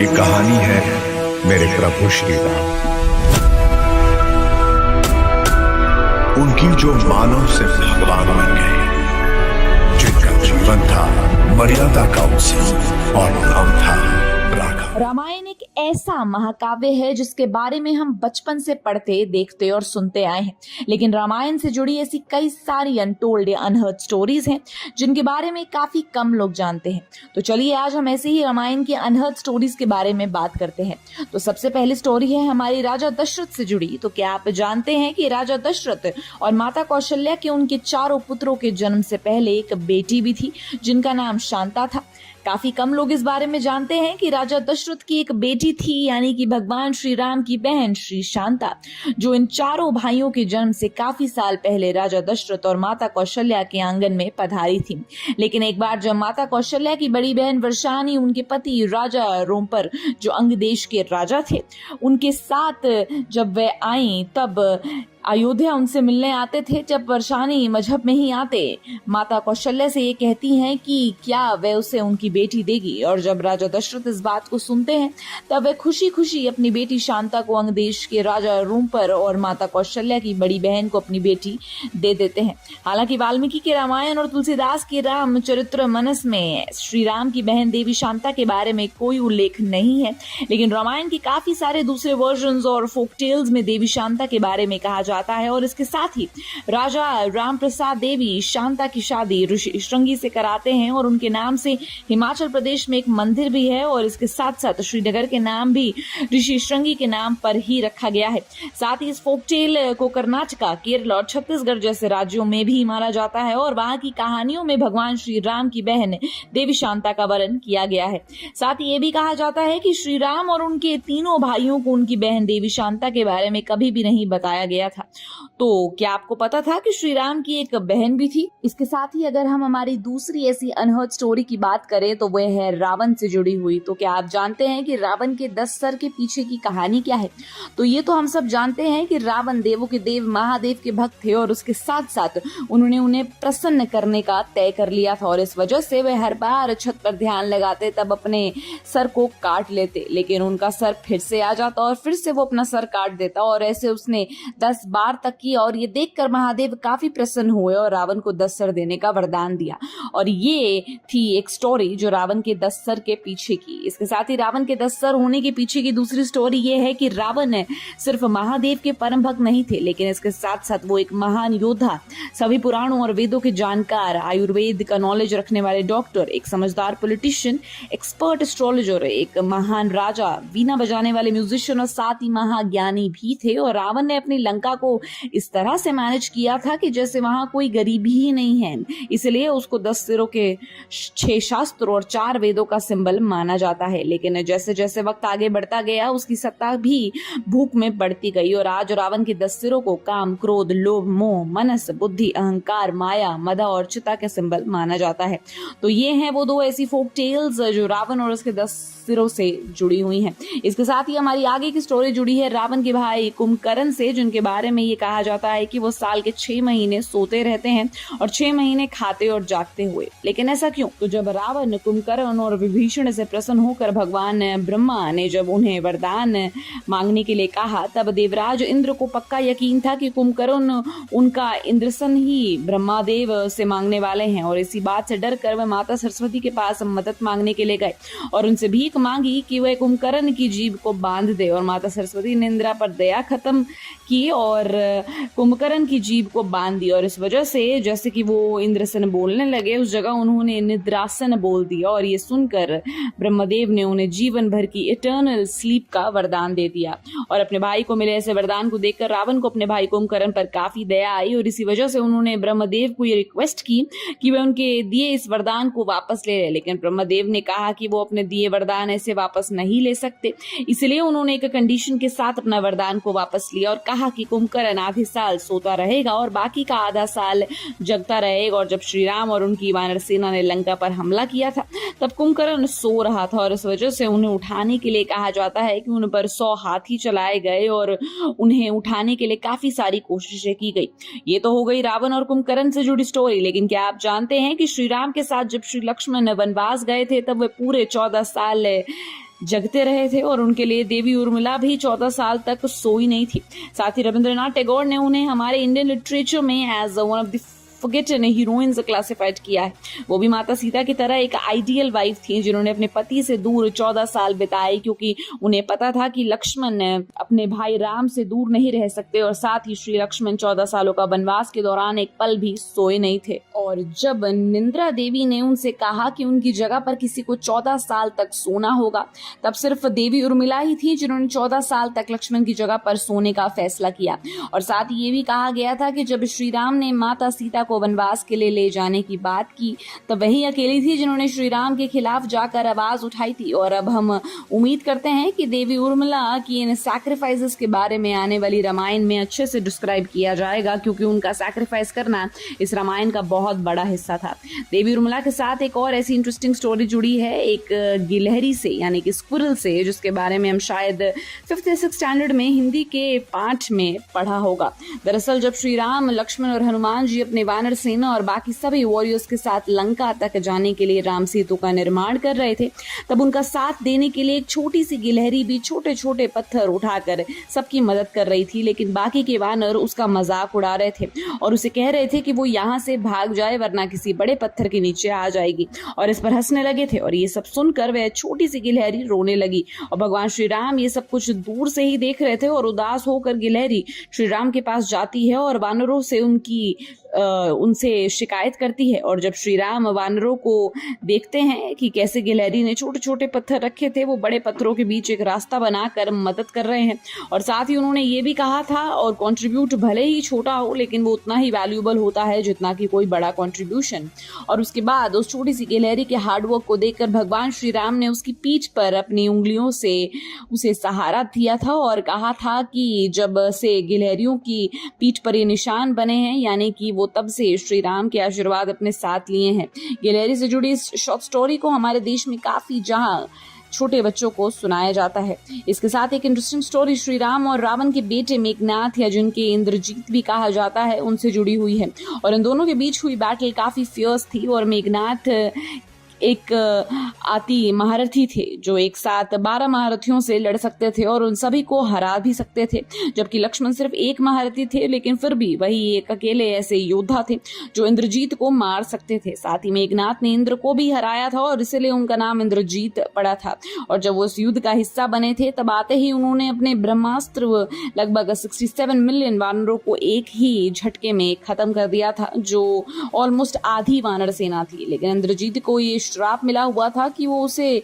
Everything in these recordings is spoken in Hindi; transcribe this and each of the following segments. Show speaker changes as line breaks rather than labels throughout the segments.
ये कहानी है मेरे प्रभु श्री राम, उनकी जो मानव से भगवान बन गए, जिनका जीवन था मर्यादा का उत्सव और नाम था राघव।
रामायण एक ऐसा महाकाव्य है जिसके बारे में हम बचपन से पढ़ते, देखते और सुनते आए हैं, लेकिन रामायण से जुड़ी ऐसी कई सारी अनटोल्ड या अनहर्ड स्टोरीज हैं जिनके बारे में काफी कम लोग जानते हैं। तो चलिए आज हम ऐसे ही रामायण की अनहर्ड स्टोरीज के बारे में बात करते हैं। तो सबसे पहली स्टोरी है हमारी राजा दशरथ से जुड़ी। तो क्या आप जानते हैं कि राजा दशरथ और माता कौशल्या के उनके चारों पुत्रों के जन्म से पहले एक बेटी भी थी जिनका नाम शांता था। काफी कम लोग इस बारे में जानते हैं कि राजा दशरथ की एक बेटी थी, यानी कि भगवान श्री राम की बहन श्री शांता, जो इन चारों भाइयों के जन्म से काफी साल पहले राजा दशरथ और माता कौशल्या के आंगन में पधारी थी। लेकिन एक बार जब माता कौशल्या की बड़ी बहन वर्षानी उनके पति राजा रोमपर, जो अंग देश के राजा थे, उनके साथ जब वे आई तब अयोध्या उनसे मिलने आते थे। जब वर्षानी मजहब में ही आते, माता कौशल्या से ये कहती हैं कि क्या वे उसे उनकी बेटी देगी, और जब राजा दशरथ इस बात को सुनते हैं तब वे खुशी खुशी अपनी बेटी शांता को अंग देश के राजा रोमपर और माता कौशल्या की बड़ी बहन को अपनी बेटी दे देते हैं। हालांकि वाल्मीकि के रामायण और तुलसीदास के रामचरित्र मानस में श्री राम की बहन देवी शांता के बारे में कोई उल्लेख नहीं है, लेकिन रामायण के काफी सारे दूसरे वर्जन्स और फोक टेल्स में देवी शांता के बारे में कहा जाता है। और इसके साथ ही राजा राम प्रसाद देवी शांता की शादी ऋषि श्रृंगी से कराते हैं और उनके नाम से हिमाचल प्रदेश में एक मंदिर भी है, और इसके साथ साथ श्रीनगर के नाम भी ऋषि श्रृंगी के नाम पर ही रखा गया है। साथ ही इस फोक टेल को कर्नाटका, केरल और छत्तीसगढ़ जैसे राज्यों में भी माना जाता है और वहां की कहानियों में भगवान श्री राम की बहन देवी शांता का वर्णन किया गया है। साथ ही ये भी कहा जाता है कि श्री राम और उनके तीनों भाइयों को उनकी बहन देवी शांता के बारे में कभी भी नहीं बताया गया था। तो क्या आपको पता था कि श्री राम की एक बहन भी थी? इसके साथ ही अगर हम हमारी दूसरी ऐसी अनहर्ड स्टोरी की बात करें तो वह है रावण से जुड़ी हुई। तो क्या आप जानते हैं कि रावण के 10 सर के पीछे की कहानी क्या है? तो ये तो हम सब जानते हैं कि रावण देवों के देव महादेव के भक्त थे और उसके साथ साथ उन्होंने उन्हें प्रसन्न करने का तय कर लिया था, और इस वजह से वह हर बार छत पर ध्यान लगाते तब अपने सर को काट लेते, लेकिन उनका सर फिर से आ जाता और फिर से वो अपना सर काट देता, और ऐसे उसने 10 बार तक की। और ये देखकर महादेव काफी प्रसन्न हुए और रावण को 10 सर देने का वरदान दिया। और ये थी एक स्टोरी जो रावण के 10 सर के पीछे की। इसके साथ ही रावण के 10 सर होने के पीछे की दूसरी स्टोरी ये है कि रावण सिर्फ महादेव के परम भक्त नहीं थे, लेकिन इसके साथ साथ वो एक महान योद्धा, सभी पुराणों और वेदों के जानकार, आयुर्वेद का नॉलेज रखने वाले डॉक्टर, एक समझदार पॉलिटिशियन, एक्सपर्ट एस्ट्रोलॉजर, एक महान राजा, वीणा बजाने वाले म्यूजिशियन और साथ ही महाज्ञानी भी थे। और रावण ने अपनी लंका को इस तरह से मैनेज किया था कि जैसे वहां कोई गरीबी ही नहीं है, इसलिए उसको 10 सिरों के 6 शास्त्र और 4 वेदों का सिंबल माना जाता है। लेकिन जैसे जैसे वक्त आगे बढ़ता गया उसकी सत्ता भी भूख में बढ़ती गई, और आज रावण के 10 सिरों को काम, क्रोध, लोभ, मोह, मनस, बुद्धि, अहंकार, माया, मदा और चिता के सिंबल माना जाता है। तो ये हैं वो दो ऐसी फोक टेल्स जो रावण और उसके 10 सिरों से जुड़ी हुई हैं। इसके साथ ही हमारी आगे की स्टोरी जुड़ी है रावण के भाई कुंभकर्ण से, जिनके बारे में ये कहा जाता है कि वो साल के 6 महीने सोते रहते हैं और 6 महीने खाते और जागते हुए। लेकिन ऐसा क्यों? तो जब रावण, कुंभकर्ण और विभीषण से प्रसन्न होकर भगवान ब्रह्मा ने जब उन्हें वरदान मांगने के लिए कहा, तब देवराज इंद्र को पक्का यकीन था कि कुंभकर्ण उनका इंद्रसन ही ब्रह्मादेव से मांगने वाले हैं, और इसी बात से डर कर वह माता सरस्वती के पास मदद मांगने के लिए गए और उनसे भीख मांगी कि वह कुंभकर्ण की जीभ को बांध दे। और माता सरस्वती ने इंद्रा पर दया खत्म की और कुंभकर्ण की जीभ को बांध दी, और इस वजह से जैसे कि वो इंद्रसन बोलने लगे उस जगह उन्होंने निद्रासन बोल दिया, और ये सुनकर ब्रह्मदेव ने उन्हें जीवन भर की इटर्नल स्लीप का वरदान दे दिया। और अपने भाई को मिले ऐसे वरदान को देखकर रावण को अपने भाई कुंभकर्ण पर काफी दया आई, और इसी वजह से उन्होंने ब्रह्मदेव को ये रिक्वेस्ट की कि वे उनके दिए इस वरदान को वापस ले लें। लेकिन ब्रह्मदेव ने कहा कि वो अपने दिए वरदान ऐसे वापस नहीं ले सकते, इसलिए उन्होंने एक कंडीशन के साथ अपना वरदान को वापस लिया और कहा कि कुंभकर्ण आधे साल सोता रहेगा और बाकी का आधा साल जगता रहेगा। और जब श्री राम और उनकी वानर सेना ने लंका पर हमला किया था तब कुंभकर्ण सो रहा था, और इस वजह से उन्हें उठाने के लिए कहा जाता है कि उन पर 100 हाथी चलाए गए और उन्हें उठाने के लिए काफी सारी कोशिशें की गई। ये तो हो गई रावण और कुंभकर्ण से जुड़ी स्टोरी। लेकिन क्या आप जानते हैं कि श्री राम के साथ जब श्री लक्ष्मण वनवास गए थे तब वे पूरे 14 साल जगते रहे थे और उनके लिए देवी उर्मिला भी 14 साल तक सोई नहीं थी। साथ ही रविंद्रनाथ टैगोर ने उन्हें हमारे इंडियन लिटरेचर में as one of the forgotten heroines classified किया है। वो भी माता सीता की तरह एक आइडियल वाइफ थी जिन्होंने अपने पति से दूर 14 साल बिताए, क्योंकि उन्हें पता था कि लक्ष्मण अपने भाई राम से दूर नहीं रह सकते और साथ ही श्री लक्ष्मण 14 सालों का वनवास के दौरान एक पल भी सोए नहीं थे। और जब निंद्रा देवी ने उनसे कहा कि उनकी जगह पर किसी को 14 साल तक सोना होगा, तब सिर्फ देवी उर्मिला ही थी जिन्होंने 14 साल तक लक्ष्मण की जगह पर सोने का फैसला किया। और साथ ही ये भी कहा गया था कि जब श्री राम ने माता सीता को वनवास के लिए ले जाने की बात की, तब वही अकेली थी जिन्होंने श्री राम के खिलाफ जाकर आवाज उठाई थी। और अब हम उम्मीद करते हैं कि देवी उर्मिला की इन सैक्रिफाइसेस के बारे में आने वाली रामायण में अच्छे से डिस्क्राइब किया जाएगा, क्योंकि उनका सैक्रिफाइस करना इस रामायण का बहुत बड़ा हिस्सा था। देवी उर्मिला के साथ एक और ऐसी इंटरेस्टिंग स्टोरी जुड़ी है, एक गिलहरी से, यानी कि स्क्विरल से, जिसके बारे में हम शायद 5th या 6th स्टैंडर्ड में हिंदी के पाठ में पढ़ा होगा। दरअसल जब श्री राम, लक्ष्मण और हनुमान जी अपने वानर सेना और बाकी सभी वॉरियर्स के साथ लंका तक जाने के लिए राम सेतु का निर्माण कर रहे थे, तब उनका साथ देने के लिए एक छोटी सी गिलहरी भी छोटे छोटे पत्थर उठाकर सबकी मदद कर रही थी। लेकिन बाकी के वानर उसका मजाक उड़ा रहे थे और उसे कह रहे थे कि वो यहाँ से भाग जाए वरना किसी बड़े पत्थर के नीचे आ जाएगी, और इस पर हंसने लगे थे। और ये सब सुनकर वह छोटी सी गिलहरी रोने लगी और भगवान श्री राम ये सब कुछ दूर से ही देख रहे थे। और उदास होकर गिलहरी श्री राम के पास जाती है और वानरों से उनसे शिकायत करती है। और जब श्री राम वानरों को देखते हैं कि कैसे गिलहरी ने छोटे छोटे पत्थर रखे थे, वो बड़े पत्थरों के बीच एक रास्ता बनाकर मदद कर रहे हैं। और साथ ही उन्होंने ये भी कहा था, और कंट्रीब्यूट भले ही छोटा हो लेकिन वो उतना ही वैल्यूएबल होता है जितना कि कोई बड़ा कंट्रीब्यूशन। और उसके बाद उस छोटी सी गिलहरी के हार्डवर्क को देखकर भगवान श्री राम ने उसकी पीठ पर अपनी उंगलियों से उसे सहारा दिया था और कहा था कि जब से गिलहरियों की पीठ पर ये निशान बने हैं, यानी कि वो तब से श्री राम के आशीर्वाद अपने साथ लिए हैं। गिलहरी से जुड़ी इस शॉर्ट स्टोरी को हमारे देश में काफी जहां छोटे बच्चों को सुनाया जाता है। इसके साथ एक इंटरेस्टिंग स्टोरी श्री राम और रावण के बेटे मेघनाथ, या जिनके इंद्रजीत भी कहा जाता है, उनसे जुड़ी हुई है। और इन दोनों के बीच हुई बैटल काफी फियर्स थी और मेघनाथ एक आती महारथी थे जो एक साथ 12 महारथियों से लड़ सकते थे और उन सभी को हरा भी सकते थे, जबकि लक्ष्मण सिर्फ एक महारथी थे, लेकिन फिर भी वही एक अकेले ऐसे योद्धा थे जो इंद्रजीत को मार सकते थे। साथ ही मेघनाथ ने इंद्र को भी हराया था और इसलिए उनका नाम इंद्रजीत पड़ा था। और जब वो इस युद्ध का हिस्सा बने थे, तब आते ही उन्होंने अपने ब्रह्मास्त्र लगभग 67 मिलियन वानरों को एक ही झटके में खत्म कर दिया था, जो ऑलमोस्ट आधी वानर सेना थी। लेकिन इंद्रजीत को ये श्राप मिला हुआ था कि वो उसे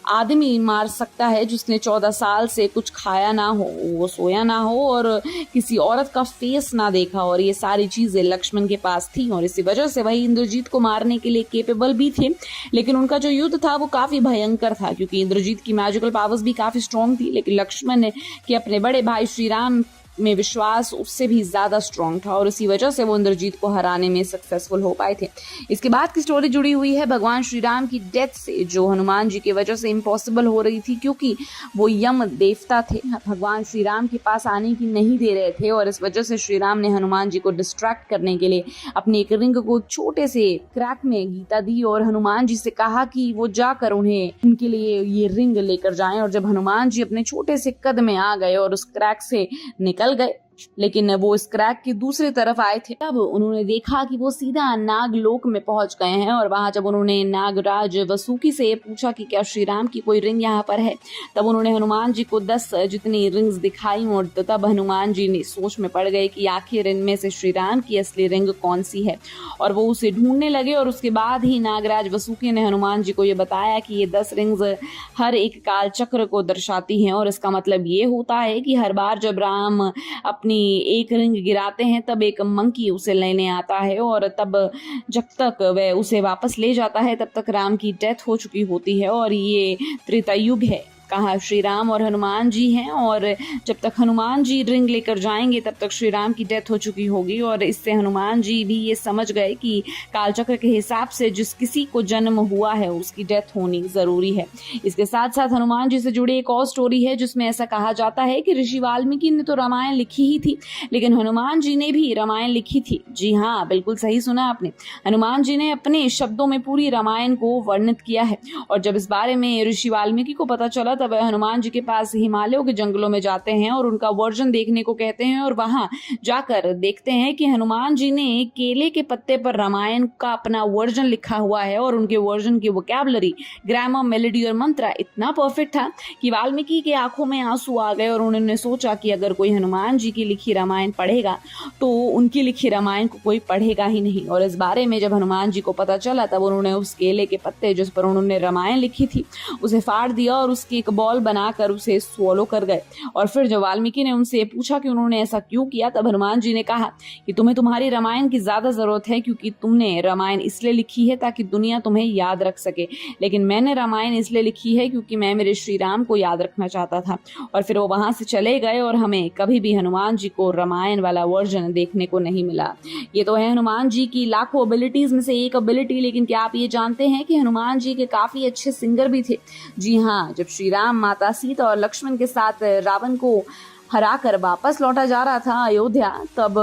आदमी मार सकता है जिसने 14 साल से कुछ खाया ना हो, वो सोया ना हो और किसी औरत का फेस ना देखा, और ये सारी चीजें लक्ष्मण के पास थी और इसी वजह से वही इंद्रजीत को मारने के लिए केपेबल भी थे। लेकिन उनका जो युद्ध था वो काफी भयंकर था, क्योंकि इंद्रजीत की मैजिकल पावर्स भी काफी स्ट्रॉन्ग थी, लेकिन लक्ष्मण ने कि अपने बड़े भाई श्री राम में विश्वास उससे भी ज्यादा स्ट्रॉन्ग था और इसी वजह से वो इंद्रजीत को हराने में सक्सेसफुल हो पाए थे। इसके बाद की स्टोरी जुड़ी हुई है भगवान श्री राम की डेथ से, जो हनुमान जी की वजह से इम्पॉसिबल हो रही थी, क्योंकि वो यम देवता थे, भगवान श्री राम के पास आने की नहीं दे रहे थे। और इस वजह से श्री राम ने हनुमान जी को डिस्ट्रैक्ट करने के लिए अपनी एक रिंग को छोटे से क्रैक में गीता दी और हनुमान जी से कहा कि वो जाकर उनके लिए ये रिंग लेकर जाएं। और जब हनुमान जी अपने छोटे से कद में आ गए और उस क्रैक से निकल गए, लेकिन वो इस क्रैक की दूसरी तरफ आए थे, तब उन्होंने देखा कि वो सीधा नागलोक में पहुंच गए हैं। और वहां जब उन्होंने नागराज वसुकी से पूछा कि क्या श्री राम की कोई रिंग यहाँ पर है, तब उन्होंने हनुमान जी को 10 जितनी रिंग्स दिखाई और तब हनुमान जी ने सोच में पड़ गए कि आखिर इनमें से श्री राम की असली रिंग कौन सी है, और वो उसे ढूंढने लगे। और उसके बाद ही नागराज वसुकी ने हनुमान जी को ये बताया कि ये 10 रिंग्स हर एक काल चक्र को दर्शाती हैं, और इसका मतलब ये होता है कि हर बार जब राम अपनी एक रिंग गिराते हैं तब एक मंकी उसे लेने आता है, और तब जब तक वह उसे वापस ले जाता है तब तक राम की डेथ हो चुकी होती है, और ये त्रेता युग है।
कहा श्री राम और हनुमान जी हैं और जब तक हनुमान जी रिंग लेकर जाएंगे तब तक श्री राम की डेथ हो चुकी होगी और इससे हनुमान जी भी ये समझ गए कि कालचक्र के हिसाब से जिस किसी को जन्म हुआ है उसकी डेथ होनी जरूरी है। इसके साथ साथ हनुमान जी से जुड़ी एक और स्टोरी है जिसमें ऐसा कहा जाता है कि ऋषि वाल्मीकि ने तो रामायण लिखी ही थी लेकिन हनुमान जी ने भी रामायण लिखी थी। जी हाँ, बिल्कुल सही सुना आपने। हनुमान जी ने अपने शब्दों में पूरी रामायण को वर्णित किया है और जब इस बारे में ऋषि वाल्मीकि को पता चला तब हनुमान जी के पास हिमालयों के जंगलों में जाते हैं और उनका वर्जन देखने को कहते हैं और वहां जाकर देखते हैं कि हनुमान जी ने केले के पत्ते पर रामायण का अपना वर्जन लिखा हुआ है और उनके वर्जन की वोकैबुलरी, ग्रामर, मेलोडी और मंत्र इतना परफेक्ट था कि वाल्मीकि के आंखों में आंसू आ गए और उन्होंने सोचा कि अगर कोई हनुमान जी की लिखी रामायण पढ़ेगा तो उनकी लिखी रामायण को कोई पढ़ेगा ही नहीं। और इस बारे में जब हनुमान जी को पता चला तब उन्होंने उस केले के पत्ते जिस पर उन्होंने रामायण लिखी थी उसे फाड़ दिया और उसकी एक बॉल बनाकर उसे स्वॉलो कर गए। और फिर जब वाल्मीकि ने उनसे पूछा कि उन्होंने ऐसा क्यों किया तब हनुमान जी ने कहा कि तुम्हें तुम्हारी रामायण की ज्यादा जरूरत है क्योंकि तुमने रामायण इसलिए लिखी है ताकि दुनिया तुम्हें याद रख सके, लेकिन मैंने रामायण इसलिए लिखी है क्योंकि मैं मेरे श्री राम को याद रखना चाहता था। और फिर वो वहां से चले गए और हमें कभी भी हनुमान जी को रामायण वाला वर्जन देखने को नहीं मिला। ये तो है हनुमान जी की लाखों एबिलिटीज में से एक एबिलिटी, लेकिन क्या आप ये जानते हैं कि हनुमान जी के काफी अच्छे सिंगर भी थे। जी हाँ, जब श्री राम, माता सीता और लक्ष्मण के साथ रावण को हराकर वापस लौटा जा रहा था अयोध्या तब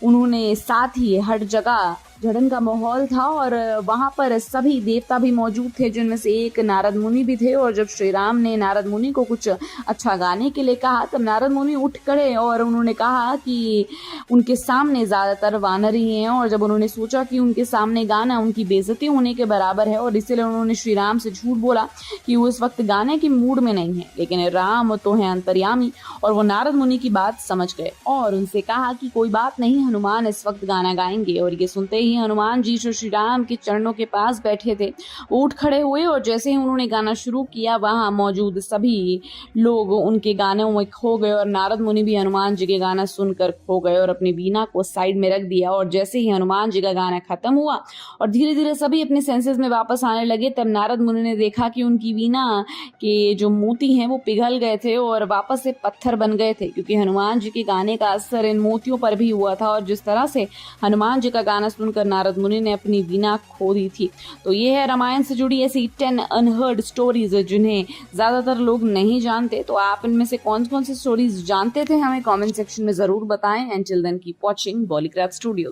उन्होंने साथ ही हर जगह झड़न का माहौल था और वहां पर सभी देवता भी मौजूद थे जिनमें से एक नारद मुनि भी थे। और जब श्री राम ने नारद मुनि को कुछ अच्छा गाने के लिए कहा तब नारद मुनि उठ खड़े और उन्होंने कहा कि उनके सामने ज्यादातर वानर ही हैं और जब उन्होंने सोचा कि उनके सामने गाना उनकी बेइज्जती होने के बराबर है और इसीलिए उन्होंने श्री राम से झूठ बोला कि वो इस वक्त गाने के मूड में नहीं है। लेकिन राम तो है अंतर्यामी और वो नारद मुनि की बात समझ गए और उनसे कहा कि कोई बात नहीं, हनुमान इस वक्त गाना गाएंगे। और ये सुनते ही हनुमान जी जो श्री राम के चरणों के पास बैठे थे उठ खड़े हुए और जैसे ही उन्होंने गाना शुरू किया वहां मौजूद सभी लोग उनके गानों में खो गए और नारद मुनि भी हनुमान जी के गाना सुनकर खो गए और अपनी वीणा को साइड में रख दिया। और जैसे ही हनुमान जी का गाना खत्म हुआ और धीरे धीरे सभी अपने सेंसेस में वापस आने लगे तब नारद मुनि ने देखा कि उनकी वीणा के जो मोती हैं वो पिघल गए थे और वापस से पत्थर बन गए थे क्योंकि हनुमान जी के गाने का असर इन मोतियों पर भी हुआ था। और जिस तरह से हनुमान जी का गाना सुनकर नारद मुनि ने अपनी वीणा खो दी थी। तो ये है रामायण से जुड़ी ऐसी 10 अनहर्ड स्टोरीज जिन्हें ज्यादातर लोग नहीं जानते। तो आप इनमें से कौन कौन सी स्टोरीज जानते थे हमें कमेंट सेक्शन में जरूर बताएं। And till then keep watching Bollycraft Studio.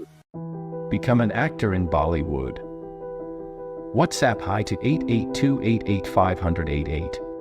Become an actor in Bollywood. WhatsApp hi to 8828850088.